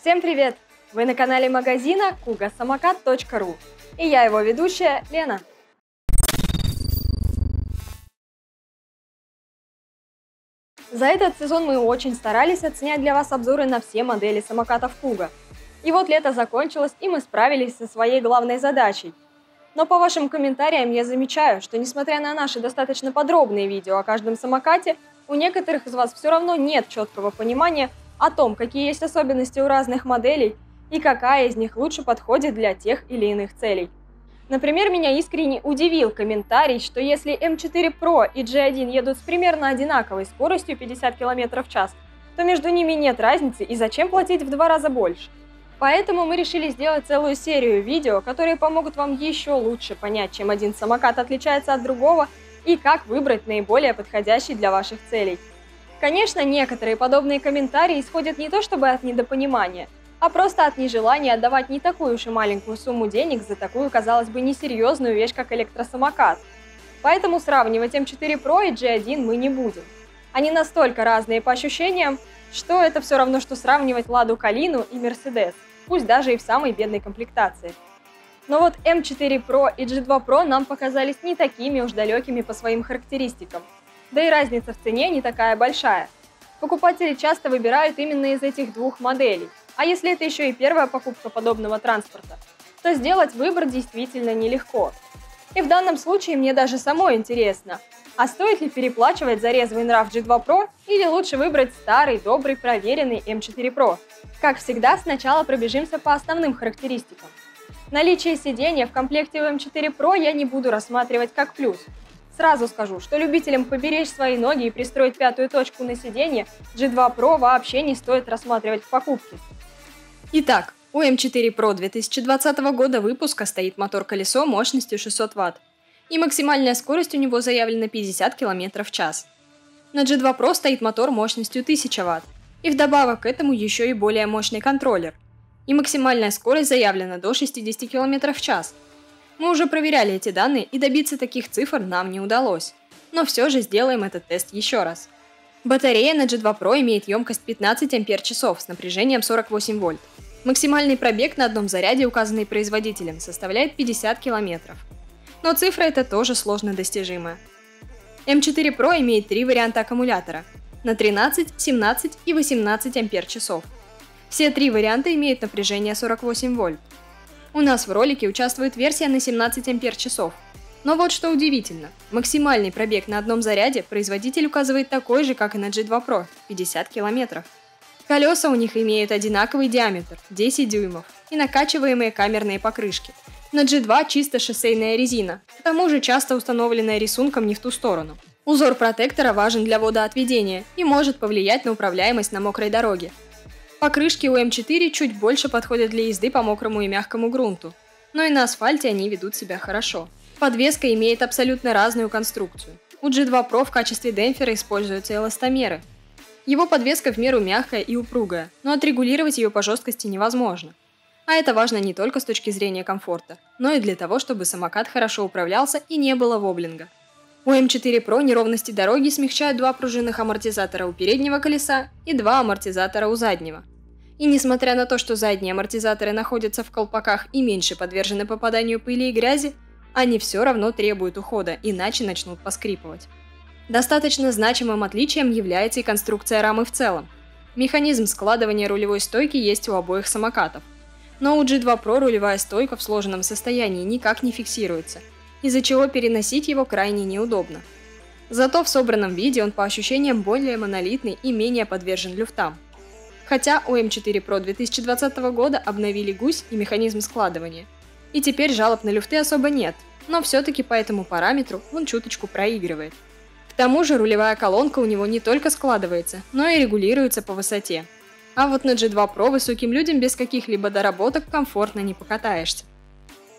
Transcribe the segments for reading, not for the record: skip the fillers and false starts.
Всем привет! Вы на канале магазина kugasamokad.ru и я его ведущая Лена. За этот сезон мы очень старались отснять для вас обзоры на все модели самокатов Kuga. И вот лето закончилось, и мы справились со своей главной задачей. Но по вашим комментариям я замечаю, что несмотря на наши достаточно подробные видео о каждом самокате, у некоторых из вас все равно нет четкого понимания о том, какие есть особенности у разных моделей и какая из них лучше подходит для тех или иных целей. Например, меня искренне удивил комментарий, что если M4 Pro и G1 едут с примерно одинаковой скоростью 50 км в час, то между ними нет разницы и зачем платить в 2 раза больше. Поэтому мы решили сделать целую серию видео, которые помогут вам еще лучше понять, чем один самокат отличается от другого и как выбрать наиболее подходящий для ваших целей. Конечно, некоторые подобные комментарии исходят не то чтобы от недопонимания, а просто от нежелания отдавать не такую уж и маленькую сумму денег за такую, казалось бы, несерьезную вещь, как электросамокат. Поэтому сравнивать M4 Pro и G1 мы не будем. Они настолько разные по ощущениям, что это все равно, что сравнивать Ладу Калину и Mercedes, пусть даже и в самой бедной комплектации. Но вот M4 Pro и G2 Pro нам показались не такими уж далекими по своим характеристикам. Да и разница в цене не такая большая. Покупатели часто выбирают именно из этих двух моделей. А если это еще и первая покупка подобного транспорта, то сделать выбор действительно нелегко. И в данном случае мне даже самой интересно, а стоит ли переплачивать за резвый нрав G2 Pro или лучше выбрать старый, добрый, проверенный M4 Pro? Как всегда, сначала пробежимся по основным характеристикам. Наличие сидения в комплекте у M4 Pro я не буду рассматривать как плюс. Сразу скажу, что любителям поберечь свои ноги и пристроить пятую точку на сиденье G2 Pro вообще не стоит рассматривать в покупке. Итак, у M4 Pro 2020 года выпуска стоит мотор-колесо мощностью 600 Вт, и максимальная скорость у него заявлена 50 км в час. На G2 Pro стоит мотор мощностью 1000 Вт, и вдобавок к этому еще и более мощный контроллер, и максимальная скорость заявлена до 60 км в час. Мы уже проверяли эти данные, и добиться таких цифр нам не удалось, но все же сделаем этот тест еще раз. Батарея на G2 Pro имеет емкость 15 Ах с напряжением 48 вольт. Максимальный пробег на одном заряде, указанный производителем, составляет 50 км. Но цифра эта тоже сложно достижимая. M4 Pro имеет 3 варианта аккумулятора на 13, 17 и 18 Ах. Все 3 варианта имеют напряжение 48 вольт. У нас в ролике участвует версия на 17 Ах. Но вот что удивительно, максимальный пробег на одном заряде производитель указывает такой же, как и на G2 Pro – 50 км. Колеса у них имеют одинаковый диаметр – 10 дюймов и накачиваемые камерные покрышки. На G2 чисто шоссейная резина, к тому же часто установленная рисунком не в ту сторону. Узор протектора важен для водоотведения и может повлиять на управляемость на мокрой дороге. Покрышки у M4 чуть больше подходят для езды по мокрому и мягкому грунту, но и на асфальте они ведут себя хорошо. Подвеска имеет абсолютно разную конструкцию. У G2 Pro в качестве демпфера используются эластомеры. Его подвеска в меру мягкая и упругая, но отрегулировать ее по жесткости невозможно. А это важно не только с точки зрения комфорта, но и для того, чтобы самокат хорошо управлялся и не было воблинга. У M4 Pro неровности дороги смягчают 2 пружинных амортизатора у переднего колеса и 2 амортизатора у заднего. И несмотря на то, что задние амортизаторы находятся в колпаках и меньше подвержены попаданию пыли и грязи, они все равно требуют ухода, иначе начнут поскрипывать. Достаточно значимым отличием является и конструкция рамы в целом. Механизм складывания рулевой стойки есть у обоих самокатов. Но у G2 Pro рулевая стойка в сложенном состоянии никак не фиксируется, из-за чего переносить его крайне неудобно. Зато в собранном виде он по ощущениям более монолитный и менее подвержен люфтам. Хотя у M4 Pro 2020 года обновили гусь и механизм складывания. И теперь жалоб на люфты особо нет, но все-таки по этому параметру он чуточку проигрывает. К тому же рулевая колонка у него не только складывается, но и регулируется по высоте. А вот на G2 Pro высоким людям без каких-либо доработок комфортно не покатаешься.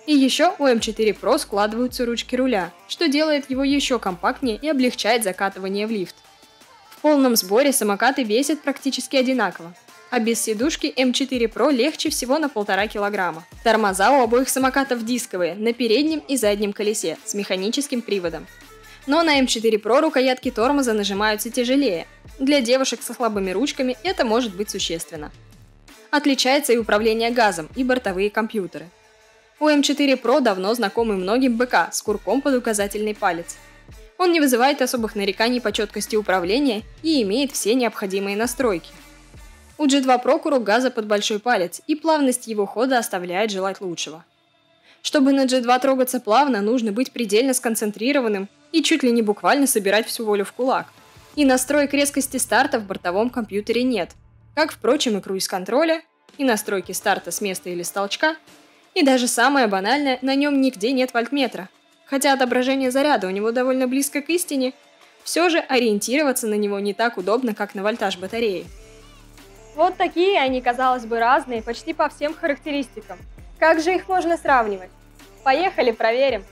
И еще у M4 Pro складываются ручки руля, что делает его еще компактнее и облегчает закатывание в лифт. В полном сборе самокаты весят практически одинаково, а без сидушки M4 Pro легче всего на 1,5 кг. Тормоза у обоих самокатов дисковые, на переднем и заднем колесе, с механическим приводом. Но на M4 Pro рукоятки тормоза нажимаются тяжелее. Для девушек со слабыми ручками это может быть существенно. Отличается и управление газом, и бортовые компьютеры. У М4 Pro давно знакомый многим БК с курком под указательный палец. Он не вызывает особых нареканий по четкости управления и имеет все необходимые настройки. У G2 Pro курок газа под большой палец, и плавность его хода оставляет желать лучшего. Чтобы на G2 трогаться плавно, нужно быть предельно сконцентрированным и чуть ли не буквально собирать всю волю в кулак. И настроек резкости старта в бортовом компьютере нет, как, впрочем, и круиз-контроля, и настройки старта с места или с толчка, и даже самое банальное, на нем нигде нет вольтметра. Хотя отображение заряда у него довольно близко к истине, все же ориентироваться на него не так удобно, как на вольтаж батареи. Вот такие они, казалось бы, разные почти по всем характеристикам. Как же их можно сравнивать? Поехали, проверим!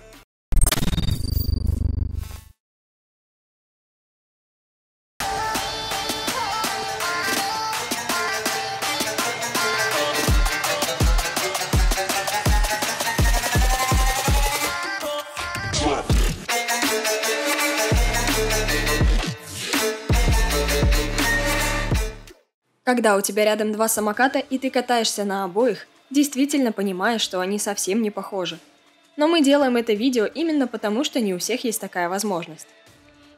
Когда у тебя рядом два самоката и ты катаешься на обоих, действительно понимаешь, что они совсем не похожи. Но мы делаем это видео именно потому, что не у всех есть такая возможность.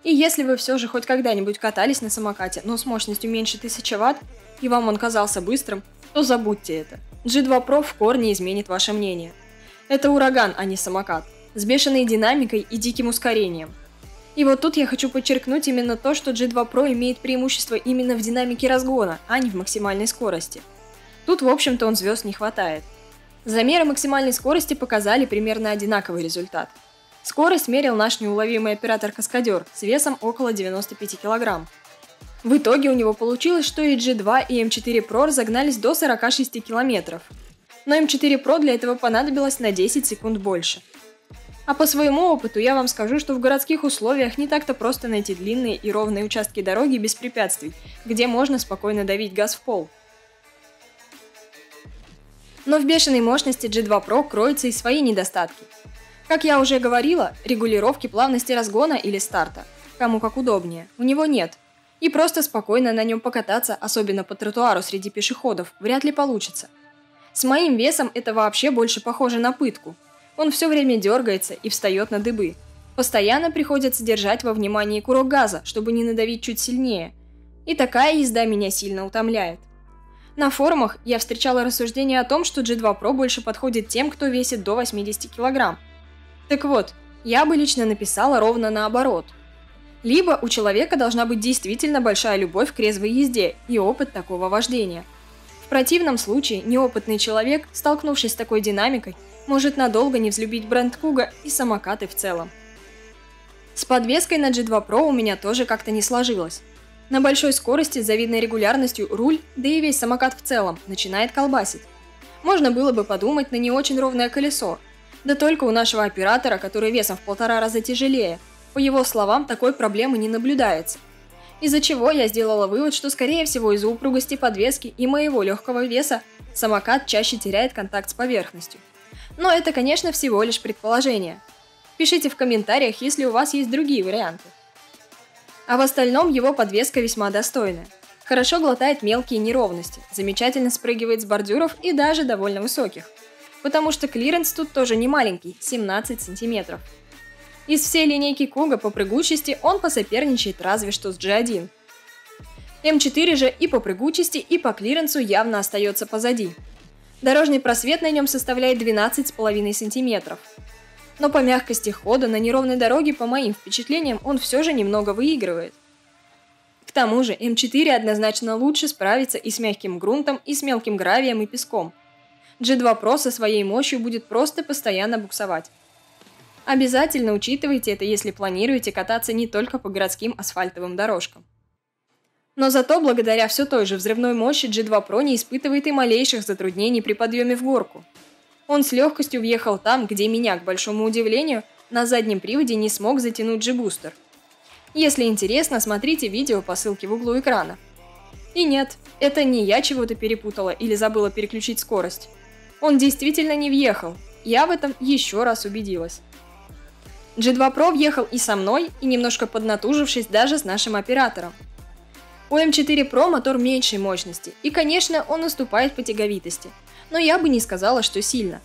И если вы все же хоть когда-нибудь катались на самокате, но с мощностью меньше 1000 Вт, и вам он казался быстрым, то забудьте это. G2 Pro в корне изменит ваше мнение. Это ураган, а не самокат, с бешеной динамикой и диким ускорением. И вот тут я хочу подчеркнуть именно то, что G2 Pro имеет преимущество именно в динамике разгона, а не в максимальной скорости. Тут, в общем-то, он звезд не хватает. Замеры максимальной скорости показали примерно одинаковый результат. Скорость мерил наш неуловимый оператор-каскадер с весом около 95 кг. В итоге у него получилось, что и G2, и M4 Pro разогнались до 46 км. Но M4 Pro для этого понадобилось на 10 секунд больше. А по своему опыту я вам скажу, что в городских условиях не так-то просто найти длинные и ровные участки дороги без препятствий, где можно спокойно давить газ в пол. Но в бешеной мощности G2 Pro кроются и свои недостатки. Как я уже говорила, регулировки плавности разгона или старта, кому как удобнее, у него нет. И просто спокойно на нем покататься, особенно по тротуару среди пешеходов, вряд ли получится. С моим весом это вообще больше похоже на пытку. Он все время дергается и встает на дыбы. Постоянно приходится держать во внимании курок газа, чтобы не надавить чуть сильнее. И такая езда меня сильно утомляет. На форумах я встречала рассуждения о том, что G2 Pro больше подходит тем, кто весит до 80 кг. Так вот, я бы лично написала ровно наоборот. Либо у человека должна быть действительно большая любовь к резвой езде и опыт такого вождения. В противном случае неопытный человек, столкнувшись с такой динамикой, может надолго не взлюбить бренд Kuga и самокаты в целом. С подвеской на G2 Pro у меня тоже как-то не сложилось. На большой скорости с завидной регулярностью руль, да и весь самокат в целом, начинает колбасить. Можно было бы подумать на не очень ровное колесо. Да только у нашего оператора, который весом в 1,5 раза тяжелее, по его словам, такой проблемы не наблюдается. Из-за чего я сделала вывод, что скорее всего из-за упругости подвески и моего легкого веса самокат чаще теряет контакт с поверхностью. Но это, конечно, всего лишь предположение. Пишите в комментариях, если у вас есть другие варианты. А в остальном его подвеска весьма достойная. Хорошо глотает мелкие неровности, замечательно спрыгивает с бордюров и даже довольно высоких. Потому что клиренс тут тоже не маленький – 17 см. Из всей линейки Kuga по прыгучести он посоперничает разве что с G1. M4 же и по прыгучести, и по клиренсу явно остается позади. Дорожный просвет на нем составляет 12,5 см. Но по мягкости хода на неровной дороге, по моим впечатлениям, он все же немного выигрывает. К тому же M4 однозначно лучше справится и с мягким грунтом, и с мелким гравием и песком. G2 Pro со своей мощью будет просто постоянно буксовать. Обязательно учитывайте это, если планируете кататься не только по городским асфальтовым дорожкам. Но зато благодаря все той же взрывной мощи G2 Pro не испытывает и малейших затруднений при подъеме в горку. Он с легкостью въехал там, где меня, к большому удивлению, на заднем приводе не смог затянуть G-бустер. Если интересно, смотрите видео по ссылке в углу экрана. И нет, это не я чего-то перепутала или забыла переключить скорость. Он действительно не въехал, я в этом еще раз убедилась. G2 Pro въехал и со мной, и немножко поднатужившись даже с нашим оператором. У М4 Pro мотор меньшей мощности, и, конечно, он уступает по тяговитости, но я бы не сказала, что сильно.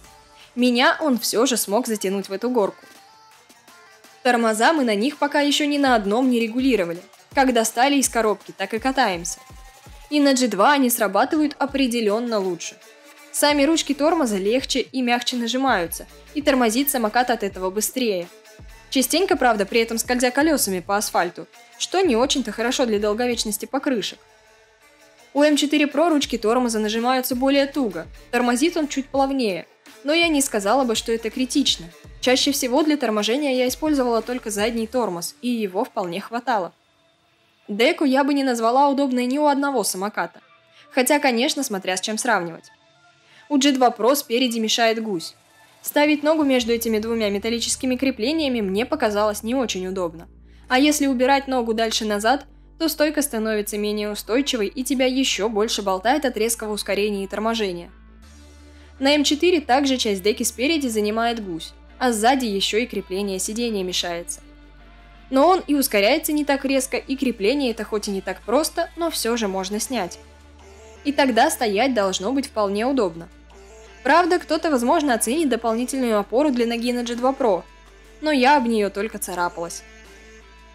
Меня он все же смог затянуть в эту горку. Тормоза мы на них пока еще ни на одном не регулировали. Как достали из коробки, так и катаемся. И на G2 они срабатывают определенно лучше. Сами ручки тормоза легче и мягче нажимаются, и тормозит самокат от этого быстрее. Частенько, правда, при этом скользя колесами по асфальту, что не очень-то хорошо для долговечности покрышек. У М4 Pro ручки тормоза нажимаются более туго, тормозит он чуть плавнее, но я не сказала бы, что это критично. Чаще всего для торможения я использовала только задний тормоз, и его вполне хватало. Деку я бы не назвала удобной ни у одного самоката, хотя, конечно, смотря с чем сравнивать. У G2 Pro спереди мешает гусь. Ставить ногу между этими двумя металлическими креплениями мне показалось не очень удобно. А если убирать ногу дальше назад, то стойка становится менее устойчивой и тебя еще больше болтает от резкого ускорения и торможения. На М4 также часть деки спереди занимает гусь, а сзади еще и крепление сиденья мешается. Но он и ускоряется не так резко, и крепление это хоть и не так просто, но все же можно снять. И тогда стоять должно быть вполне удобно. Правда, кто-то, возможно, оценит дополнительную опору для ноги на G2 Pro, но я об нее только царапалась.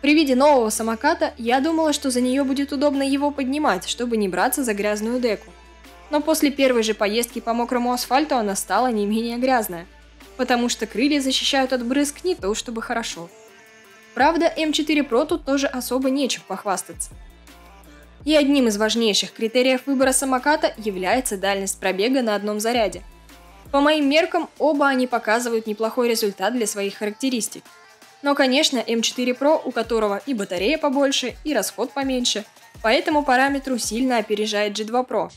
При виде нового самоката я думала, что за нее будет удобно его поднимать, чтобы не браться за грязную деку. Но после первой же поездки по мокрому асфальту она стала не менее грязная, потому что крылья защищают от брызг не то чтобы хорошо. Правда, М4 Pro тут тоже особо нечем похвастаться. И одним из важнейших критериев выбора самоката является дальность пробега на одном заряде. По моим меркам, оба они показывают неплохой результат для своих характеристик. Но, конечно, М4 Pro, у которого и батарея побольше, и расход поменьше, по этому параметру сильно опережает G2 Pro.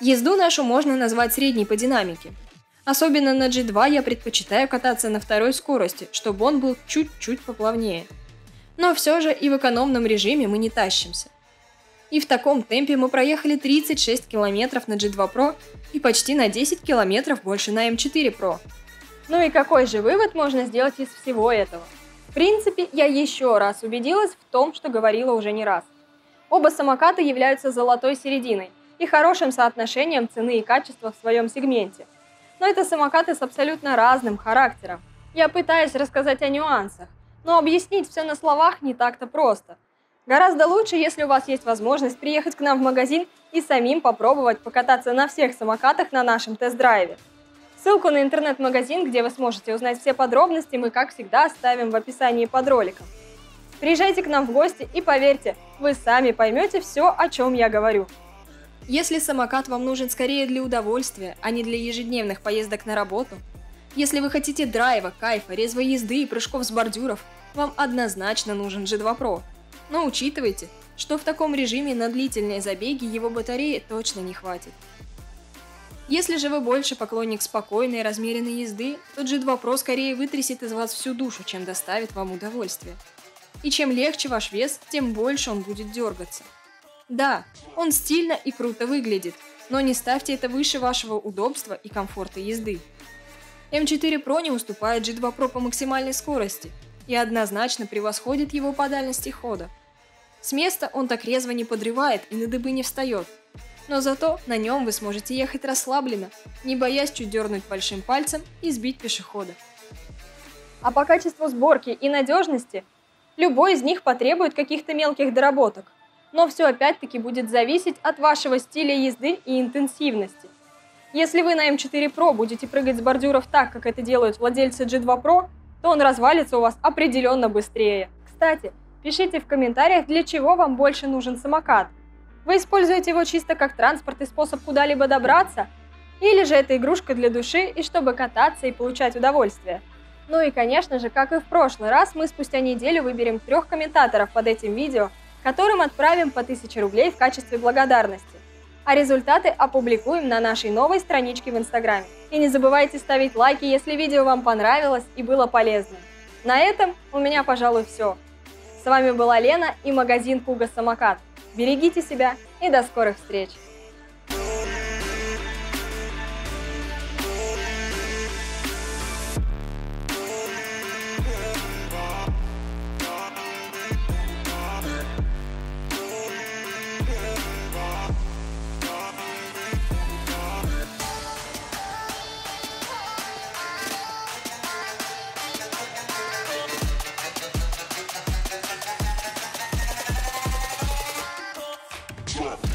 Езду нашу можно назвать средней по динамике. Особенно на G2 я предпочитаю кататься на второй скорости, чтобы он был чуть-чуть поплавнее. Но все же и в экономном режиме мы не тащимся. И в таком темпе мы проехали 36 километров на G2 Pro и почти на 10 километров больше на М4 Pro. Ну и какой же вывод можно сделать из всего этого? В принципе, я еще раз убедилась в том, что говорила уже не раз. Оба самоката являются золотой серединой и хорошим соотношением цены и качества в своем сегменте. Но это самокаты с абсолютно разным характером. Я пытаюсь рассказать о нюансах, но объяснить все на словах не так-то просто. Гораздо лучше, если у вас есть возможность приехать к нам в магазин и самим попробовать покататься на всех самокатах на нашем тест-драйве. Ссылку на интернет-магазин, где вы сможете узнать все подробности, мы, как всегда, оставим в описании под роликом. Приезжайте к нам в гости и поверьте, вы сами поймете все, о чем я говорю. Если самокат вам нужен скорее для удовольствия, а не для ежедневных поездок на работу, если вы хотите драйва, кайфа, резвой езды и прыжков с бордюров, вам однозначно нужен G2 Pro. Но учитывайте, что в таком режиме на длительные забеги его батареи точно не хватит. Если же вы больше поклонник спокойной, размеренной езды, то G2 Pro скорее вытрясет из вас всю душу, чем доставит вам удовольствие. И чем легче ваш вес, тем больше он будет дергаться. Да, он стильно и круто выглядит, но не ставьте это выше вашего удобства и комфорта езды. М4 Pro не уступает G2 Pro по максимальной скорости и однозначно превосходит его по дальности хода. С места он так резво не подрывает и на дыбы не встает, но зато на нем вы сможете ехать расслабленно, не боясь чуть дернуть большим пальцем и сбить пешехода. А по качеству сборки и надежности, любой из них потребует каких-то мелких доработок, но все опять-таки будет зависеть от вашего стиля езды и интенсивности. Если вы на М4 Pro будете прыгать с бордюров так, как это делают владельцы G2 Pro, то он развалится у вас определенно быстрее. Кстати, пишите в комментариях, для чего вам больше нужен самокат. Вы используете его чисто как транспорт и способ куда-либо добраться? Или же это игрушка для души и чтобы кататься и получать удовольствие? Ну и конечно же, как и в прошлый раз, мы спустя неделю выберем 3 комментаторов под этим видео, которым отправим по 1000 рублей в качестве благодарности. А результаты опубликуем на нашей новой страничке в Инстаграме. И не забывайте ставить лайки, если видео вам понравилось и было полезным. На этом у меня, пожалуй, все. С вами была Лена и магазин Kuga Самокат. Берегите себя и до скорых встреч! up.